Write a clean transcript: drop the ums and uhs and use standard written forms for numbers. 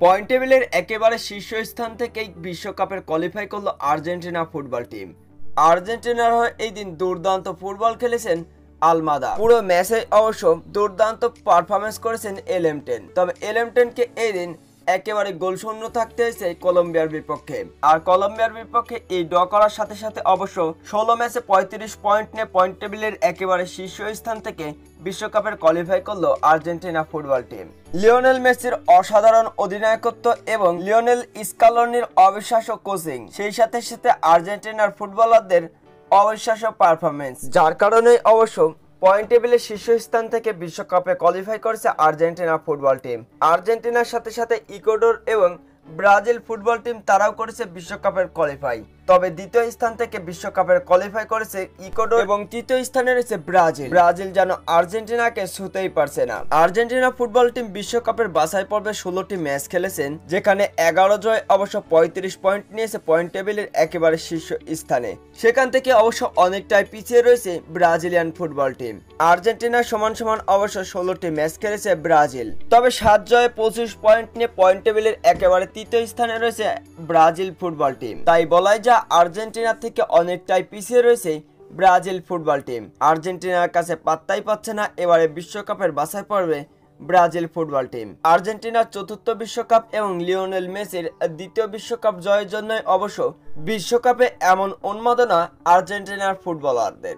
Point টেবিলের একেবারে শীর্ষস্থান থেকেই বিশ্বকাপের কোয়ালিফাই করলো আর্জেন্টিনা ফুটবল টিম। আর্জেন্টিনার হয়ে এই দিন দুর্দান্ত ফুটবল খেলেছেন আলমাদা। পুরো ম্যাচে অবশ্য দুর্দান্ত পারফরমেন্স করেছেন এলএম10। তবে এলএম10কে এই দিন একেবারে গোলশূন্য থাকতে হয়েছে কলম্বিয়ার বিপক্ষে। আর কলম্বিয়ার বিপক্ষে এই ড্র করার সাথে সাথে অবশ্য 16 ম্যাচে 35 পয়েন্ট নিয়ে পয়েন্ট টেবিলের একেবারে শীর্ষস্থান থেকে বিশ্বকাপের কোয়ালিফাই করলো আর্জেন্টিনা ফুটবল টিম। লিওনেল মেসির অসাধারণ অধিনায়কত্ব এবং লিওনেল স্কালোনির অবিশ্বাস্য কোচিং, সেই সাথে সাথে আর্জেন্টিনার ফুটবলারদের অবিশ্বাস্য পারফরমেন্স, যার কারণে অবশ্য পয়েন্ট টেবিলের শীর্ষস্থান থেকে বিশ্বকাপে কোয়ালিফাই করেছে আর্জেন্টিনা ফুটবল টিম। আর্জেন্টিনার সাথে সাথে ইকুয়েডর এবং ব্রাজিল ফুটবল টিম তারাও করেছে বিশ্বকাপের কোয়ালিফাই। তবে দ্বিতীয় স্থান থেকে বিশ্বকাপের কোয়ালিফাই করেছে ইকুয়েডর এবং তৃতীয় স্থানে রয়েছে ব্রাজিল। ব্রাজিল যেন আর্জেন্টিনাকে ছুঁতেই পারছে না। আর্জেন্টিনা ফুটবল টিম বিশ্বকাপের বাছাই পর্বে 16টি ম্যাচ খেলেছেন, যেখানে 11 জয় অবশ্য 35 পয়েন্ট নিয়েছে পয়েন্ট টেবিলের একেবারে শীর্ষ স্থানে। সেখান থেকে অবশ্য অনেকটাই পিছিয়ে রয়েছে ব্রাজিলিয়ান ফুটবল টিম। আর্জেন্টিনার সমান সমান অবশ্য 16টি ম্যাচ খেলেছে ব্রাজিল। তবে 7 জয়ে 25 পয়েন্ট নিয়ে পয়েন্ট টেবিলের একেবারে তৃতীয় স্থানে রয়েছে ব্রাজিল ফুটবল টিম। তাই বলাই যায় আর্জেন্টিনা থেকে অনেকটাই পিছিয়ে রয়েছে ব্রাজিল ফুটবল টিম। আর্জেন্টিনার কাছে পাত্তাই পাচ্ছে না এবারে বিশ্বকাপের বাছাই পর্বে ব্রাজিল ফুটবল টিম। আর্জেন্টিনার চতুর্থ বিশ্বকাপ এবং লিওনেল মেসির দ্বিতীয় বিশ্বকাপ জয়ের জন্য অবশ্য বিশ্বকাপে এমন উন্মাদনা আর্জেন্টিনার ফুটবলারদের।